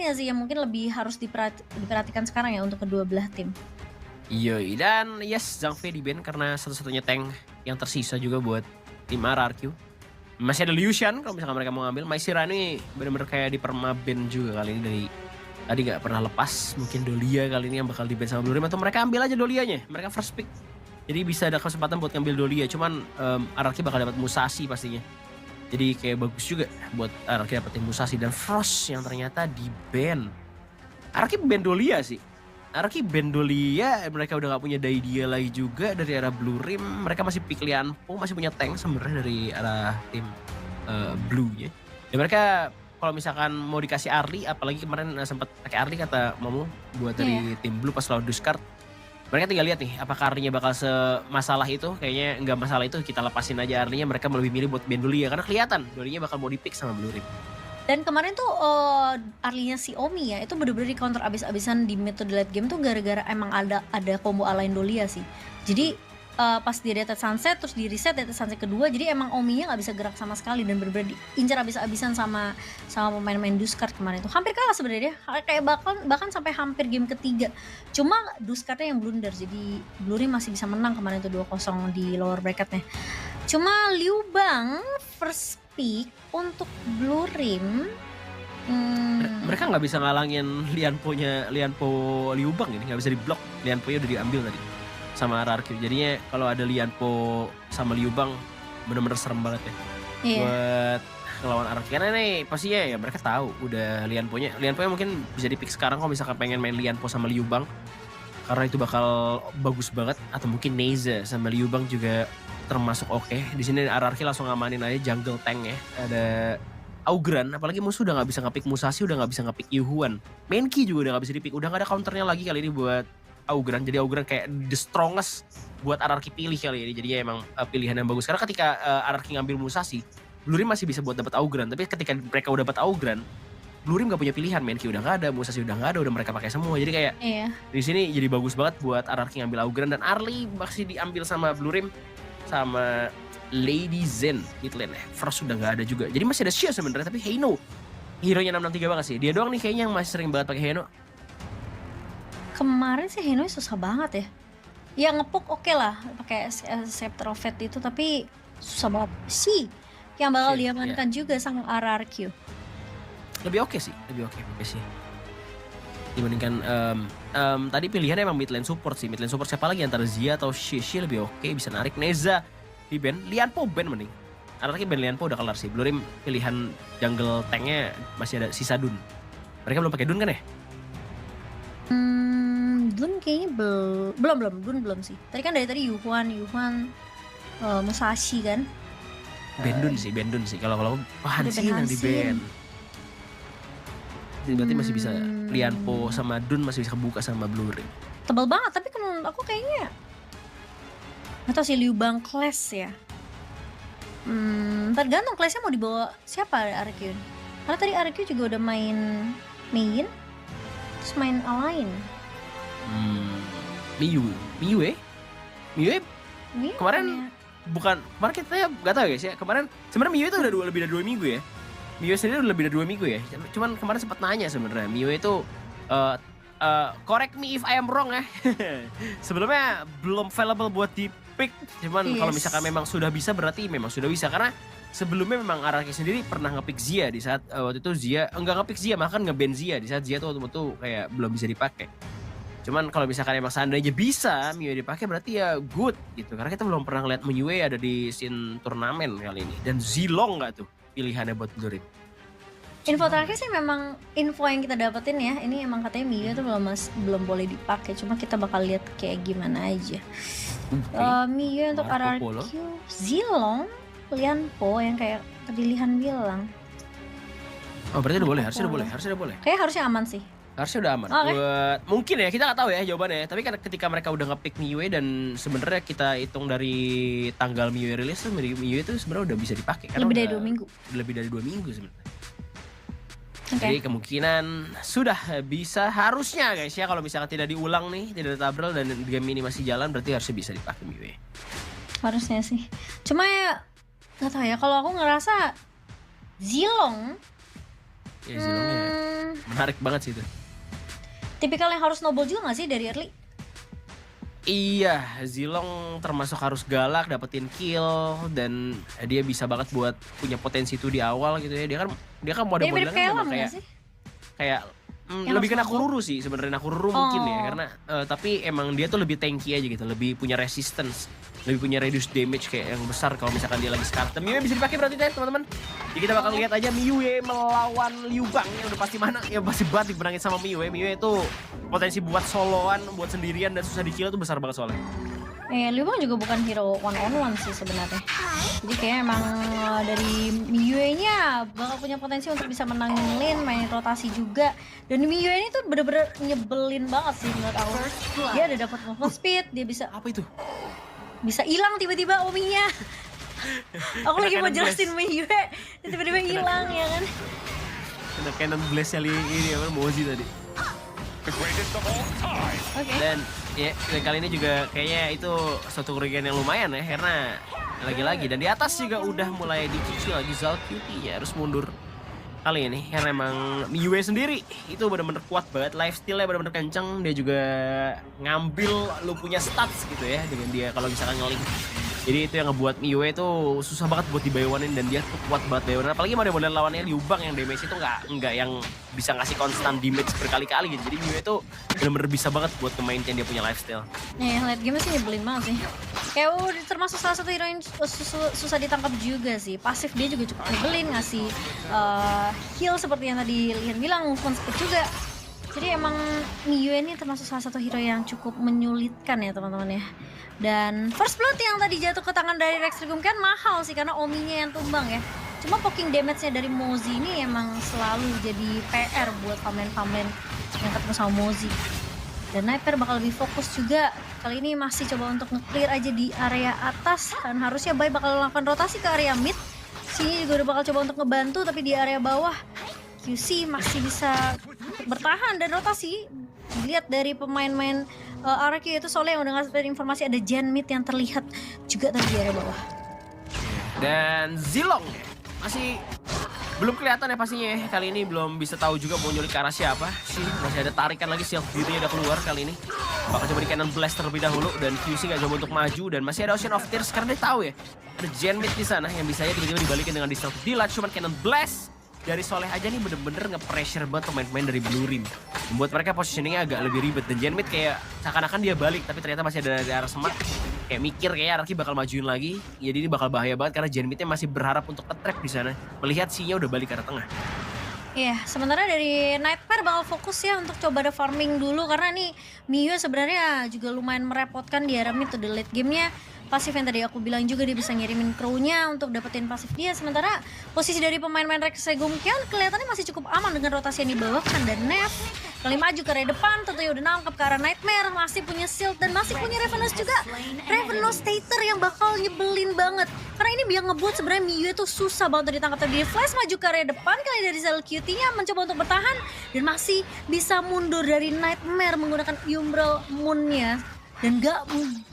lainnya sih yang mungkin lebih harus diperhatikan sekarang ya untuk kedua belah tim. Iya, dan yes, Zhang Fei di-ban karena satu-satunya tank yang tersisa juga buat tim RRQ. Masih ada Liu Shan kalau misalkan mereka mau ngambil. Mai Sira ini bener-bener kayak di permaban juga kali ini dari tadi nggak pernah lepas. Mungkin Dolia kali ini yang bakal di-ban sama Blue Rim atau mereka ambil aja Dolianya. Mereka first pick. Jadi bisa ada kesempatan buat ngambil Dolia. Cuman RRQ bakal dapat Musashi pastinya. Jadi kayak bagus juga buat RRQ dapetin Musashi dan Frost yang ternyata di-ban. RRQ ban Dolia sih. RRQ ban Dolia, mereka udah gak punya Daidia lagi juga dari arah Blue Rim. Mereka masih pick Lianpo, masih punya tank sebenarnya dari arah tim Blue-nya. Dan mereka kalau misalkan mau dikasih Arli, apalagi kemarin sempat pakai Arli kata Momo buat dari tim Blue pas lawan Duskart. Mereka tinggal lihat nih, apakah Arlinya bakal semasalah itu. Kayaknya nggak masalah itu, kita lepasin aja Arlinya. Mereka lebih milih buat ban Dolia karena kelihatan Dolianya bakal mau di pick sama Blue Rim. Dan kemarin tuh Arlinya si Omi ya, itu bener-bener di counter abis-abisan di metode late game tuh gara-gara emang ada combo alain Dolia sih. Jadi pas dia Death Sunset terus di reset Death Sunset kedua, jadi emang Ominya nggak bisa gerak sama sekali dan bener-bener diincar abis-abisan sama pemain-pemain Duskart kemarin tuh. Hampir kalah sebenarnya, kayak bahkan sampai hampir game ketiga. Cuma Duskartnya yang blunder, jadi Blue Rim masih bisa menang kemarin tuh 2-0 di lower bracketnya. Cuma Liu Bang first pick untuk Blue Rim. Mereka nggak bisa ngalangin Lianpo Liu Bang ini, nggak bisa diblok. Lianpo-nya udah diambil tadi sama RRQ. Jadinya kalau ada Lianpo sama Liu Bang bener-bener serem banget ya. Buat ngelawan RRQ. Karena nih pastinya ya mereka tahu udah Lianpo-nya mungkin bisa di pick sekarang kalau misalkan pengen main Lianpo sama Liu Bang. Karena itu bakal bagus banget. Atau mungkin Neza sama Liu Bang juga termasuk oke. Di sini RRQ langsung ngamanin aja jungle tank ya. Ada Augran, apalagi musuh udah nggak bisa ngepick Musashi, udah nggak bisa ngepick Yuhuan. Main-Ki juga udah nggak bisa dipick. Udah nggak ada counternya lagi kali ini buat Augran. Jadi Augran kayak the strongest buat RRQ pilih kali ini. Jadi ya emang pilihan yang bagus. Karena ketika RRQ ngambil Musashi, Blue Rim masih bisa buat dapat Augran. Tapi ketika mereka udah dapat Augran, Blue Rim gak punya pilihan. Main-Ki udah nggak ada, Musashi udah nggak ada, udah mereka pakai semua. Jadi kayak di sini jadi bagus banget buat RRQ ngambil Augran, dan Arli masih diambil sama Blue Rim sama Lady Zen mid lane. Frost sudah nggak ada juga. Jadi masih ada Xia sebenarnya, tapi Heino hero-nya 663 banget sih. Dia doang nih kayaknya yang masih sering banget pakai Heino. Kemarin sih Heino susah banget ya. Ya ngepuk oke lah pakai Scepter of Fate itu, tapi susah banget sih. Yang bakal diamankan juga sama RRQ. Lebih oke sih sih. Dibandingkan tadi pilihannya emang mid lane support sih. Mid lane support siapa lagi antara Zia atau Shishi lebih oke, bisa narik. Neza di ban, Lianpo ban mending. Anaknya ban Lianpo udah kelar sih. Blue Rim pilihan jungle tanknya masih ada sisa Dun. Mereka belum pakai Dun kan ya? Dun kayaknya belum. Dun belum sih. Tadi kan dari tadi Yuhuan Musashi kan. Ben Dun sih. Kalau Hansin yang di ban. Berarti masih bisa Lianpo sama Dun masih bisa kebuka sama Blue Rim. Tebal banget, tapi menurut aku kayaknya atau si Liu Bang class ya. Tergantung classnya mau dibawa siapa RQ. Karena tadi RQ juga udah main terus main alain. Miyu kemarin kita nggak tahu guys ya. Kemarin sebenarnya Miyu itu udah lebih dari 2 minggu ya. Miyu sendiri udah lebih dari 2 minggu ya. Cuman kemarin sempat nanya sebenarnya Miyu itu correct me if I am wrong ya. Sebelumnya belum available buat di pick. Cuman kalau misalkan memang sudah bisa, berarti memang sudah bisa. Karena sebelumnya memang RRQ sendiri pernah ngepick Zia di saat waktu itu Zia enggak ngepick Zia, bahkan nge-ban Zia di saat Zia tuh waktu itu kayak belum bisa dipakai. Cuman kalau misalkan emang seandainya bisa Miyu dipakai, berarti ya good gitu. Karena kita belum pernah ngeliat Miyu ada di scene turnamen kali ini. Dan Zilong nggak tuh pilihannya buat Blue Rim? Info terakhir sih memang info yang kita dapetin ya. Ini emang katanya Miyu tuh belum boleh dipakai. Cuma kita bakal lihat kayak gimana aja. Miyu untuk RRQ, Zilong, Lianpo yang kayak pilihan bilang. Oh berarti udah boleh, harusnya udah boleh. Kayak harusnya aman sih. Harusnya udah aman. Buat mungkin ya, kita nggak tahu ya jawabannya. Tapi kan ketika mereka udah ngepick Miyu dan sebenarnya kita hitung dari tanggal Miyu rilis tuh, Miyu itu sebenarnya udah bisa dipakai. Lebih dari 2 minggu. Lebih dari 2 minggu sebenarnya. Jadi kemungkinan sudah bisa, harusnya guys ya, kalau misalkan tidak diulang nih, tidak ada tabral dan game ini masih jalan, berarti harusnya bisa dipakai Miyu. Harusnya sih. Cuma ya nggak tahu ya, kalau aku ngerasa Zilong Ya Zilongnya menarik banget sih itu. Tipikal yang harus noble juga gak sih dari early? Iya, Zilong termasuk harus galak, dapetin kill, dan dia bisa banget buat punya potensi itu di awal gitu ya. Dia kan model-modelnya Mirip-mirip kan kayak memang Lam gak sih? kayak Yang lebih ke harus Nakururu sih sebenarnya, Nakururu mungkin ya, Oh. karena tapi emang dia tuh lebih tanky aja gitu, lebih punya resistance, lebih punya reduce damage kayak yang besar kalau misalkan dia lagi scatter. Miyue bisa dipakai berarti deh teman-teman. Jadi kita bakal lihat aja Miyue melawan Liu Bang yang udah pasti mana, ya pasti banget dimenangin sama Miyue. Miyue itu potensi buat soloan, buat sendirian dan susah di-kill tuh besar banget soalnya. Liu Bang juga bukan hero one on one sih sebenarnya. Jadi kayak emang dari Miyue-nya bakal punya potensi untuk bisa menangin lane, mainin rotasi juga. Dan Miyue ini tuh bener-bener nyebelin banget sih menurut aku. Dia ada dapat movement speed, dia bisa Apa itu? hilang tiba-tiba Ominya. Aku lagi mau Cannon jelasin Miyue, dia tiba-tiba hilang ya kan. Kena Cannon Blast-nya ini apa Mozi tadi. Oke. Dan ya kali ini juga kayaknya itu suatu kerugian yang lumayan ya, karena lagi-lagi dan di atas juga udah mulai dicicil lagi Zalcuity ya harus mundur kali ini, karena emang Miyue sendiri itu benar-benar kuat banget, lifestyle-nya benar-benar kenceng. Dia juga ngambil lu punya stats gitu ya dengan dia kalau misalkan ngeling. Jadi itu yang ngebuat Miyue itu susah banget buat dibayawanin, dan dia tuh kuat banget bayawanin. Apalagi model-model lawannya Liu Bang yang damage itu nggak yang bisa ngasih konstan damage berkali-kali gitu. Jadi Miyue itu benar-benar bisa banget buat nge-maintain dia punya lifestyle. Light game sih nyebelin banget sih. Kayak termasuk salah satu hero yang susah ditangkap juga sih. Pasif dia juga cukup nyebelin, ngasih heal seperti yang tadi Lian bilang, movement speed juga. Jadi emang Miyue ini termasuk salah satu hero yang cukup menyulitkan ya teman-teman ya. Dan first blood yang tadi jatuh ke tangan dari Rex Regum kan mahal sih karena Ominya yang tumbang ya. Cuma poking damage-nya dari Mozi ini emang selalu jadi PR buat farmland-farmland yang ketemu sama Mozi. Dan Nightmare bakal lebih fokus juga. Kali ini masih coba untuk nge-clear aja di area atas. Dan harusnya Bai bakal melakukan rotasi ke area mid. Sini juga udah bakal coba untuk ngebantu, tapi di area bawah QC masih bisa bertahan dan rotasi. Dilihat dari pemain-main RQ itu soalnya yang udah ngasih informasi ada Gen mid yang terlihat juga tadi di area bawah. Dan Zilong masih belum kelihatan ya pastinya ya. Kali ini belum bisa tahu juga mau nyulik ke arah siapa sih. Masih ada tarikan lagi, Shield dirinya udah keluar kali ini. Bakal coba di Cannon Blast terlebih dahulu, dan QC gak coba untuk maju, dan masih ada Ocean of Tears karena dia tahu ya ada Gen mid di sana yang bisa ya tiba-tiba dibalikin dengan Destructive Dealer. Cuman Cannon Blast dari Soleh aja nih bener-bener nge-pressure banget pemain-pemain dari Blue Rim, membuat mereka positioningnya agak lebih ribet. Dan Gen mid kayak seakan-akan dia balik, tapi ternyata masih ada di arah semak. Kayak mikir kayak Araki bakal majuin lagi. Jadi ini bakal bahaya banget karena Gen midnya masih berharap untuk nge-trap di sana. Melihat Sinya udah balik ke arah tengah. Iya, sementara dari Nightmare bakal fokus ya untuk coba ada farming dulu, karena nih Miyue sebenarnya juga lumayan merepotkan di area mid to the late game-nya. Pasif yang tadi aku bilang juga dia bisa ngirimin crew-nya untuk dapetin pasif dia. Sementara posisi dari pemain-pemain Rex Regum kelihatannya masih cukup aman dengan rotasi yang dibawakan. Dan Nev kali maju ke area depan, tentunya udah nangkep ke arah Nightmare, masih punya shield dan masih punya Ravenous juga. Ravenous Stater yang bakal nyebelin banget, karena ini biar ngebuat sebenarnya Miyue tuh susah banget untuk ditangkap. Tapi dia flash maju ke area depan kali dari Zalcuity-nya mencoba untuk bertahan dan masih bisa mundur dari Nightmare menggunakan Umbral Moon-nya. Dan gak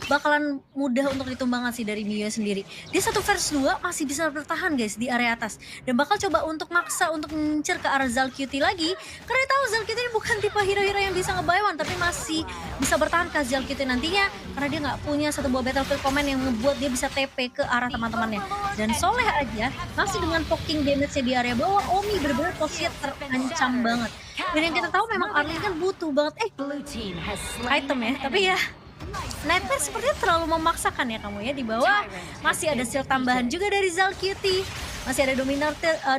bakalan mudah untuk ditumbangkan sih dari Miyue sendiri. Dia 1 versus 2 masih bisa bertahan guys di area atas. Dan bakal coba untuk maksa untuk ngincer ke arah Zalcuity lagi. Karena dia tahu Zalcuity ini bukan tipe hero-hero yang bisa nge-buy-one, tapi masih bisa bertahan ke Zalcuity nantinya. Karena dia gak punya satu buah battlefield command yang ngebuat dia bisa TP ke arah teman-temannya. Dan Soleh aja masih dengan poking damage-nya di area bawah, Omi bener-bener posisinya terancam banget. Dan yang kita tahu memang Arlene kan butuh banget item ya, tapi ya Nightmare sepertinya terlalu memaksakan ya kamu ya. Di bawah masih ada shield tambahan juga dari Zalcuity, masih ada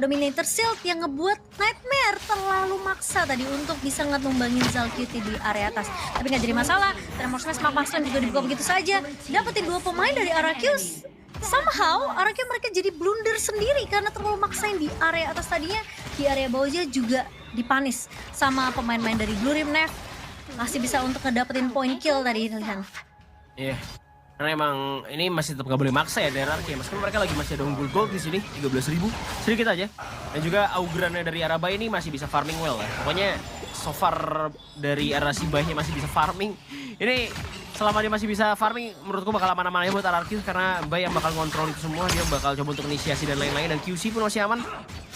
Dominator Shield yang ngebuat Nightmare terlalu maksa tadi untuk bisa ngetumbangin Zalcuity di area atas. Tapi nggak jadi masalah, Tremor Smash Magmaslam juga dibuka begitu saja. Dapetin 2 pemain dari Arakius. Somehow Arakius mereka jadi blunder sendiri karena terlalu maksain di area atas tadinya. Di area bawahnya juga dipanis sama pemain-pemain dari Blue Rim. Nev masih bisa untuk ngedapetin point kill tadi Lihan. Iya. Karena emang ini masih tetap gak boleh maksa ya dari Araki. Meskipun mereka lagi masih ada unggul gold di sini 13.000 sedikit aja. Dan juga Augrannya dari Arabai ini masih bisa farming well ya. Pokoknya so far dari arah Sibahnya masih bisa farming. Ini selama dia masih bisa farming, menurutku bakal aman-aman aja buat RRQ karena Bay yang bakal ngontrol itu semua, dia bakal coba untuk inisiasi dan lain-lain, dan QC pun masih aman.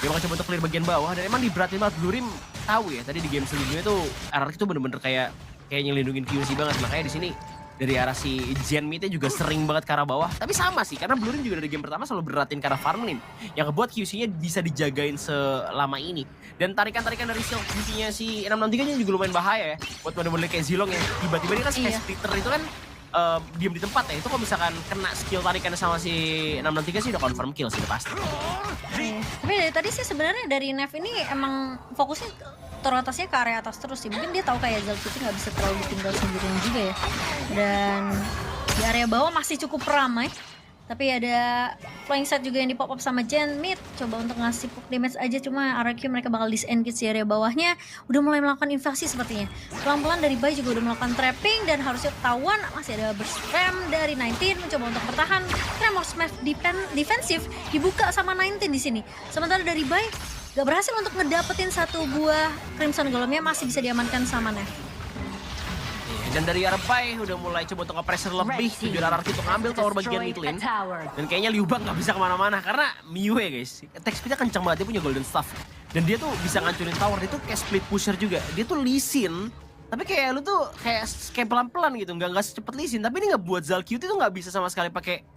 Dia bakal coba untuk clear bagian bawah, dan emang diberatin banget. Blue Rim tahu ya, tadi di game sebelumnya tuh RRQ tuh bener-bener kayak nyelindungin QC banget, makanya di sini dari arah si Gen Mid juga sering banget ke arah bawah. Tapi sama sih, karena Blue Rim juga dari game pertama selalu beratin ke arah farm lane, yang ngebuat QC-nya bisa dijagain selama ini. Dan tarikan-tarikan dari skill QC-nya si 663-nya juga lumayan bahaya ya, buat model-model kayak Zilong ya. Tiba-tiba dia kan kayak splitter itu kan diam di tempat ya. Itu kalau misalkan kena skill tarikannya sama si 663 sih udah confirm kill sih, udah pasti. Tapi dari tadi sih sebenarnya dari Nev ini emang fokusnya rotasnya ke area atas terus sih. Mungkin dia tahu kayak Zalcuti nggak bisa terlalu ditinggal sendirian juga ya. Dan di area bawah masih cukup ramai. Tapi ada flying set juga yang di pop up sama Gen Mid. Coba untuk ngasih poke damage aja, cuma RRQ mereka bakal disengage di area bawahnya. Udah mulai melakukan invasi sepertinya. Pelan-pelan dari Bay juga udah melakukan trapping dan harusnya ketahuan. Masih ada burst spam dari 19 mencoba untuk bertahan. Tremor smash defensif dibuka sama 19 di sini. Sementara dari Bay gak berhasil untuk ngedapetin satu buah Crimson Golemnya, masih bisa diamankan sama Nev. Dan dari arah Bay udah mulai coba untuk nge-pressure lebih tujuan RRQ untuk ngambil tower bagian mid lane. Dan kayaknya Liu Bang gak bisa kemana-mana karena Miu ya guys, attack speednya kencang banget, dia punya golden staff. Dan dia tuh bisa ngancurin tower, dia tuh kayak split pusher juga. Dia tuh Lee Sin, tapi kayak lu tuh kayak pelan-pelan gitu, nggak secepat Lee Sin. Tapi ini nggak buat Zalcuti tuh nggak bisa sama sekali pakai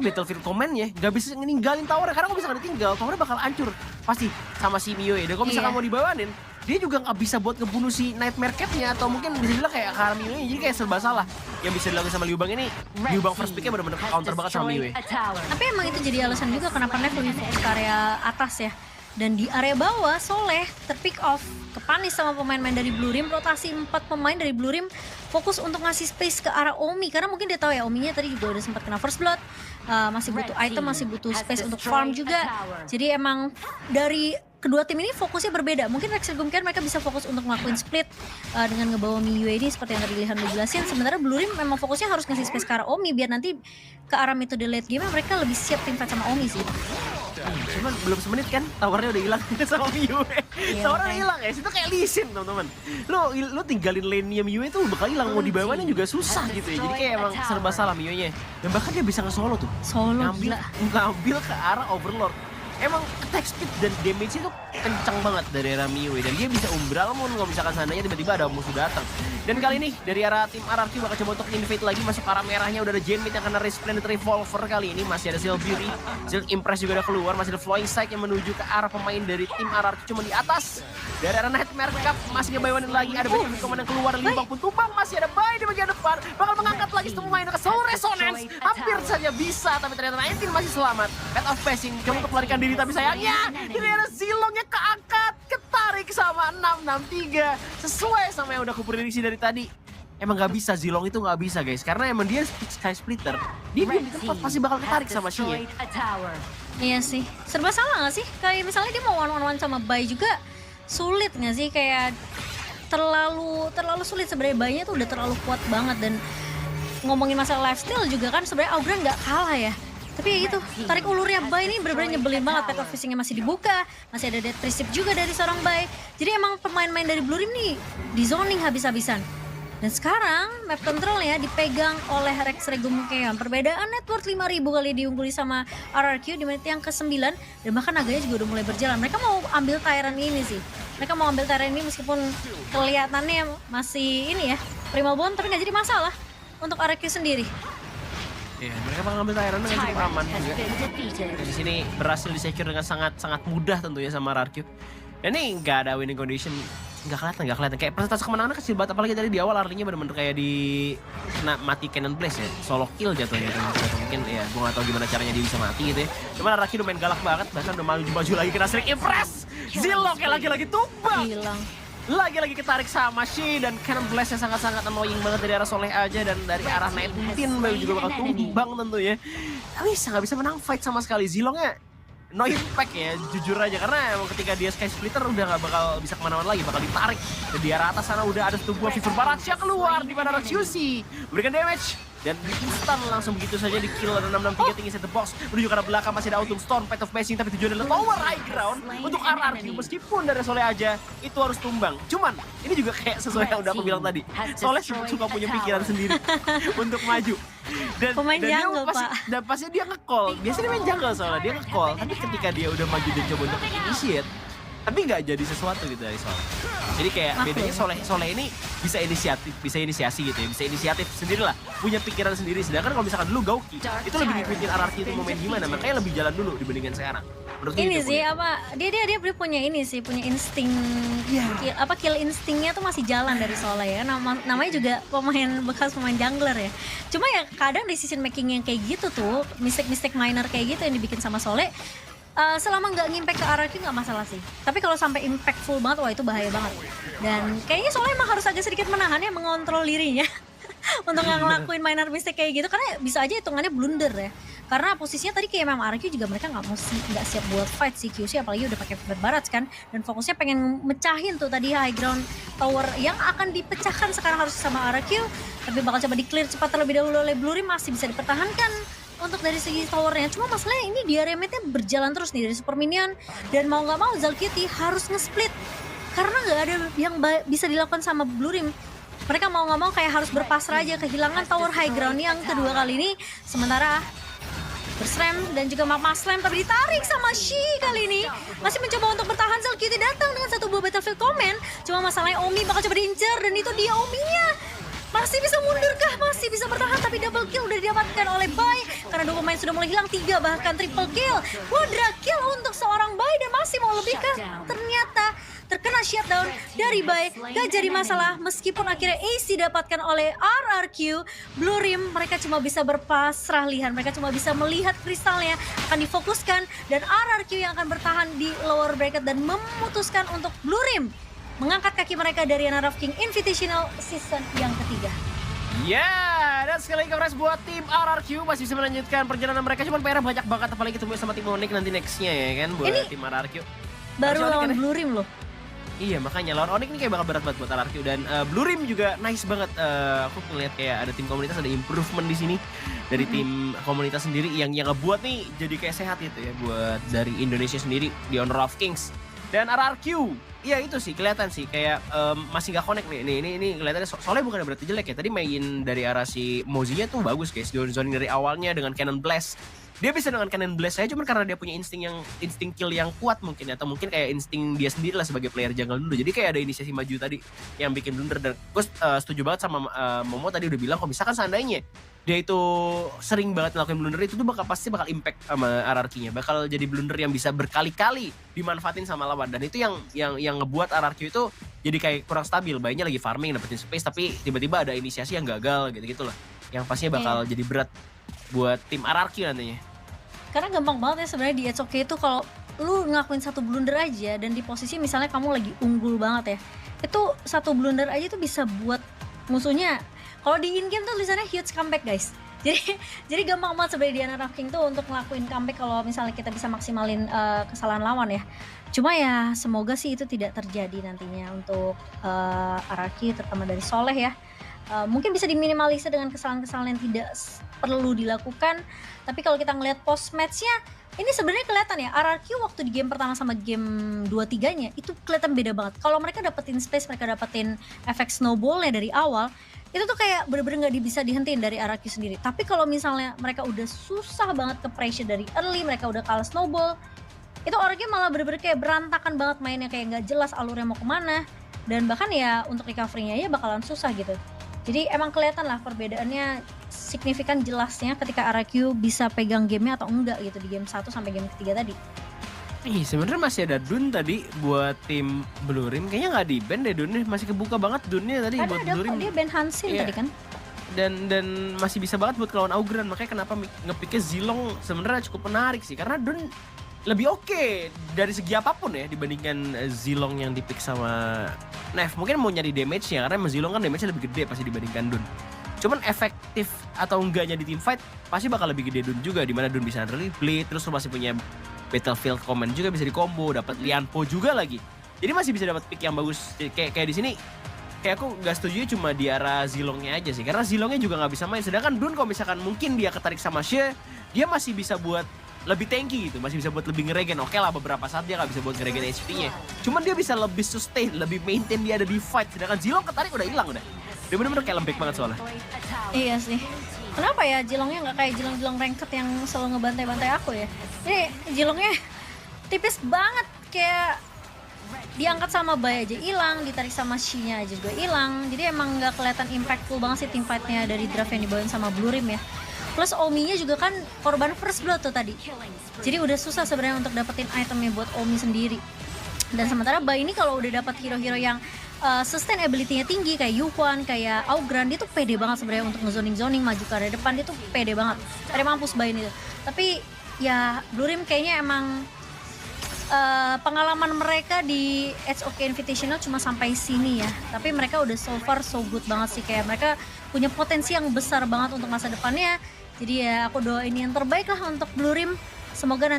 battlefield command-nya, nggak bisa ninggalin tower karena kalau misalkan ditinggal towernya bakal hancur pasti sama si Mio ya. Dan kalau misalkan mau dibawanin, dia juga nggak bisa buat ngebunuh si Nightmare Cat-nya, atau mungkin bisa dibilang kayak ke arah Mio, jadi kayak serba salah. Yang bisa dilakukan sama Liu Bang ini, Liu Bang first pick-nya bener-bener counter banget sama Mio. Tapi emang itu jadi alasan juga kenapa Nev lebih fokus ke area atas ya. Dan di area bawah, Soleh terpick off, kepanis sama pemain-pemain dari Blue Rim. Rotasi 4 pemain dari Blue Rim fokus untuk ngasih space ke arah Omi, karena mungkin dia tahu ya Ominya tadi juga udah sempat kena first blood, masih butuh item, masih butuh space untuk farm juga. Jadi emang dari kedua tim ini fokusnya berbeda. Mungkin Rex Gumken mereka bisa fokus untuk ngelakuin split dengan ngebawa Miyu ini seperti yang tadi Lihan udah jelasin. Sementara Blue Rim memang fokusnya harus ngasih space ke arah Omi biar nanti ke arah metode late game mereka lebih siap tim fight sama Omi sih. Cuman belum semenit kan, towernya udah hilang sama Miyu. Towernya udah hilang ya, itu kayak Lee Sin teman-teman. Lu tinggalin lane-nya Miyu itu bakal hilang, mau dibawanya juga susah gitu ya. Jadi kayak emang serba salah Miyu-nya. Dan bahkan dia bisa nge-solo tuh. Ngambil ke arah Overlord. Emang attack speed dan damage itu kencang banget dari arah Miyu, dan dia bisa umbral mun kalau misalkan seandainya tiba-tiba ada musuh datang. Dan kali ini dari arah tim RRQ bakal coba untuk invade lagi, masuk ke arah merahnya. Udah ada Gen Mid yang kena Resplendent Revolver kali ini. Masih ada Silk Beauty, Silk Impress juga udah keluar. Masih ada Flying Sight yang menuju ke arah pemain dari tim RRQ cuma di atas. Dari arah Nightmare Cup masih ngebaywanin lagi, ada Battlefield Command yang keluar. Liu Bang pun tumbang, masih ada Bay di bagian depan, bakal mengangkat lagi semua pemain ke Soul Resonance. Hampir saja bisa, tapi ternyata 19 masih selamat. Path of Passing coba untuk melarikan diri, tapi sayangnya ini ada Zilongnya keangkat, ketarik sama 663 sesuai sama yang udah aku prediksi dari tadi. Emang gak bisa, Zilong itu gak bisa guys, karena emang dia Sky Splitter, dia di tempat pasti bakal ketarik sama Xie. Iya sih, serba salah gak sih? Kayak misalnya dia mau one-on-one sama Bay juga sulit gak sih? Kayak terlalu sulit sebenarnya. Baynya tuh udah terlalu kuat banget. Dan ngomongin masalah lifesteal juga kan sebenarnya Augra nggak kalah ya. Tapi ya gitu, tarik ulurnya Bay ini bener-bener nyebelin banget. Path of Fishing-nya masih dibuka, masih ada death receipt juga dari seorang Bay. Jadi emang pemain-pemain dari Blue Rim nih di zoning habis-habisan. Dan sekarang map controlnya dipegang oleh Rex Regumkeon. Perbedaan net worth 5.000 kali diungguli sama RRQ di menit yang ke-9. Dan bahkan naganya juga udah mulai berjalan. Mereka mau ambil Tyrant ini sih. Mereka mau ambil Tyrant ini meskipun kelihatannya masih ini ya, primal bond, tapi nggak jadi masalah untuk RRQ sendiri. Iya, mereka bakal ngambil Tyrant dengan cukup aman juga. Dan di sini berhasil di-secure dengan sangat mudah tentunya sama RRQ. Dan ini nggak ada winning condition, nggak kelihatan. Kayak persentase kemenangannya kecil banget, apalagi tadi di awal Arlinya bener-bener kayak kena mati cannon blast ya, solo kill jatuhnya. Atau mungkin ya, gue nggak tahu gimana caranya dia bisa mati gitu ya. Cuman RRQ udah main galak banget, bahkan udah maju lagi kena Silk Impress. Zilong kayak lagi-lagi tumbang. Hilang. Lagi-lagi ketarik sama Xie, dan cannon blast yang sangat annoying banget dari arah Soleh aja, dan dari arah 19 Bayu juga bakal tumbang tentunya. Nggak bisa menang fight sama sekali. Zilongnya no impact ya, jujur aja, karena emang ketika dia Sky Splitter udah gak bakal bisa kemana-mana lagi, bakal ditarik. Dan di arah atas sana udah ada sebuah Fever Barrage yang keluar, di mana QC berikan damage Dan di instan langsung begitu saja di kill ada 663 tinggi set the box. Menuju ke arah belakang masih ada Autumn Storm, Path of Passing, tapi tujuannya adalah tower high ground untuk RRQ. Meskipun dari Soleh aja itu harus tumbang. Cuman ini juga kayak sesuai yang udah aku bilang tadi. Soleh suka punya pikiran sendiri untuk maju. Pemain jungle, Pak. Dan pasti dia nge-call. Biasanya dia main jungle soalnya dia nge-call. Tapi ketika dia udah maju dan coba untuk initiate, tapi nggak jadi sesuatu gitu dari Soleh. Jadi kayak bedanya Soleh ini bisa inisiasi gitu ya, bisa inisiatif sendiri lah, punya pikiran sendiri. Sedangkan kalau misalkan dulu Gauki itu lebih ngikutin RRQ itu mau main gimana, makanya lebih jalan dulu dibandingkan sekarang. Menurut ini sih dia punya ini sih, punya insting kill instingnya tuh masih jalan dari Soleh ya. Namanya juga bekas pemain jungler ya. Cuma ya kadang decision making yang kayak gitu tuh, mistake minor kayak gitu yang dibikin sama Soleh. Selama nggak ngimpact ke RRQ nggak masalah sih. Tapi kalau sampai impactful banget, wah itu bahaya banget. Dan kayaknya Soleh emang harus agak sedikit menahan ya, mengontrol dirinya untuk nggak ngelakuin minor mistake kayak gitu, karena bisa aja hitungannya blunder ya. Karena posisinya tadi kayak memang RRQ juga mereka nggak siap buat fight si QC, apalagi udah pakai Fever Barrage kan, dan fokusnya pengen mecahin tuh tadi high ground tower yang akan dipecahkan sekarang harus sama RRQ, tapi bakal coba di clear cepat terlebih dahulu oleh Blue Rim, masih bisa dipertahankan untuk dari segi towernya. Cuma masalahnya ini diaremate-nya berjalan terus nih dari Super Minion, dan mau nggak mau Zalcuity harus nge-split karena nggak ada yang bisa dilakukan sama Blue Rim. Mereka mau nggak mau kayak harus berpasrah aja, kehilangan tower high ground yang kedua kali ini. Sementara Berslam dan juga Mama Slam tapi ditarik sama Shi kali ini. Masih mencoba untuk bertahan, Zalcuity datang dengan satu buah battlefield comment. Cuma masalahnya Omi bakal coba diincer, dan itu dia Ominya. Masih bisa mundur kah? Masih bisa bertahan, tapi double kill udah didapatkan oleh Bai. Karena dua pemain sudah mulai hilang, 3 bahkan triple kill. Quadra kill untuk seorang Bai, dan masih mau lebih kah? Ternyata terkena shutdown dari Bai. Gak jadi masalah, meskipun akhirnya AC didapatkan oleh RRQ. Blue Rim mereka cuma bisa berpasrah lihat, mereka cuma bisa melihat kristalnya akan difokuskan, dan RRQ yang akan bertahan di lower bracket dan memutuskan untuk Blue Rim mengangkat kaki mereka dari Honor of King Invitational season yang ketiga. Ya, dan sekali lagi kongres buat tim RRQ masih bisa melanjutkan perjalanan mereka. Cuman PR banyak banget, apalagi ketemu sama tim Onyx nanti nextnya ya kan, buat ini tim RRQ. Baru lawan Blue Rim loh. Iya, makanya lawan Onyx ini kayak bakal berat banget buat RRQ. Dan Blue Rim juga nice banget. Aku ngeliat kayak ada tim komunitas, ada improvement di sini dari tim komunitas sendiri yang ngebuat nih jadi kayak sehat gitu ya buat dari Indonesia sendiri di Honor of Kings. Dan RRQ, iya itu sih kelihatan sih kayak masih gak connect nih. Ini kelihatannya soalnya bukan berarti jelek ya. Tadi main dari arah si Mozinya tuh bagus guys. Zoning dari awalnya dengan Cannon Blast. Dia bisa dengan Cannon Blast saya, cuman karena dia punya insting kill yang kuat mungkin, atau mungkin kayak insting dia sendiri lah sebagai player jungle dulu. Jadi kayak ada inisiasi maju tadi yang bikin blunder. Dan gue setuju banget sama Momo tadi udah bilang kalau misalkan seandainya dia itu sering banget ngelakuin blunder, itu tuh pasti bakal impact sama RRQ-nya. Bakal jadi blunder yang bisa berkali-kali dimanfaatin sama lawan. Dan itu yang ngebuat RRQ itu jadi kayak kurang stabil. Baiknya lagi farming dapetin space, tapi tiba-tiba ada inisiasi yang gagal gitu-gitu lah. Yang pastinya bakal jadi berat buat tim RRQ nantinya. Karena gampang banget ya sebenarnya di It's Okay itu kalau lu ngelakuin satu blunder aja, dan di posisi misalnya kamu lagi unggul banget ya, itu satu blunder aja tuh bisa buat musuhnya. Kalau di in game tuh tulisannya huge comeback guys. Jadi gampang banget sebenarnya di Honor of King tuh untuk ngelakuin comeback kalau misalnya kita bisa maksimalin kesalahan lawan ya. Cuma ya semoga sih itu tidak terjadi nantinya untuk RRQ, terutama dari Soleh ya. Mungkin bisa diminimalisir dengan kesalahan-kesalahan yang tidak perlu dilakukan. Tapi kalau kita ngelihat post matchnya, ini sebenarnya kelihatan ya, RRQ waktu di game pertama sama game 2-3-nya itu kelihatan beda banget. Kalau mereka dapetin space, mereka dapetin efek snowballnya dari awal, itu tuh kayak bener-bener gak bisa dihentiin dari RRQ sendiri. Tapi kalau misalnya mereka udah susah banget ke pressure dari early, mereka udah kalah snowball, itu RRQ malah bener-bener kayak berantakan banget mainnya, kayak gak jelas alurnya mau kemana. Dan bahkan ya untuk recovery-nya ya bakalan susah gitu. Jadi emang kelihatan lah perbedaannya signifikan jelasnya ketika RRQ bisa pegang gamenya atau enggak gitu di game 1 sampai game ketiga tadi. Sebenarnya masih ada Dun tadi buat tim Blue Rim. Kayaknya nggak di ban deh Dunnya, masih kebuka banget Dunnya tadi buat Blue Rim. Dia ban Hansin tadi kan. Dan masih bisa banget buat lawan Augran. Makanya kenapa ngepicknya Zilong sebenarnya cukup menarik sih, karena Dun lebih oke dari segi apapun ya dibandingkan Zilong yang dipick sama Nef. Mungkin mau nyari damage-nya karena Zilong kan damage-nya lebih gede pasti dibandingkan Dun. Cuman efektif atau enggaknya di team fight pasti bakal lebih gede Dun juga, dimana Dun bisa early bleed, terus lu masih punya Battlefield Command juga bisa di combo, dapat Lianpo juga lagi. Jadi masih bisa dapat pick yang bagus. Kayak di sini kayak aku nggak setuju cuma di arah Zilongnya aja sih, karena Zilongnya juga nggak bisa main. Sedangkan Dun kalau misalkan mungkin dia ketarik sama Xie, dia masih bisa buat lebih tanky gitu, masih bisa buat lebih ngeregen. Oke lah, beberapa saat dia nggak bisa buat ngeregen HP-nya. Cuman dia bisa lebih sustain, lebih maintain dia ada di fight. Sedangkan Zilong ketarik udah hilang udah. Dia bener-bener kayak lembek banget soalnya. Iya sih. Kenapa ya Jilongnya nggak kayak Jilong-Jilong ranked yang selalu ngebantai-bantai aku ya? Ini Jilongnya tipis banget, kayak diangkat sama Bai aja hilang, ditarik sama Shi-nya aja juga hilang. Jadi emang nggak kelihatan impactful banget sih teamfight-nya dari draft yang dibawain sama Blue Rim ya. Plus Omi-nya juga kan korban first blood tuh tadi. Jadi udah susah sebenarnya untuk dapetin itemnya buat Omi sendiri. Dan sementara Bai ini kalau udah dapat hero-hero yang sustain ability-nya tinggi kayak Yuhuan, kayak Augran, dia tuh pede banget sebenarnya untuk ngezoning-zoning maju ke area depan, dia tuh pede banget. Ada mampus Bai ini tuh. Tapi ya Blue Rim kayaknya emang pengalaman mereka di Edge of Invitational cuma sampai sini ya. Tapi mereka udah so far so good banget sih, kayak mereka punya potensi yang besar banget untuk masa depannya. Jadi ya aku doain yang terbaik lah untuk Blue Rim. Semoga nanti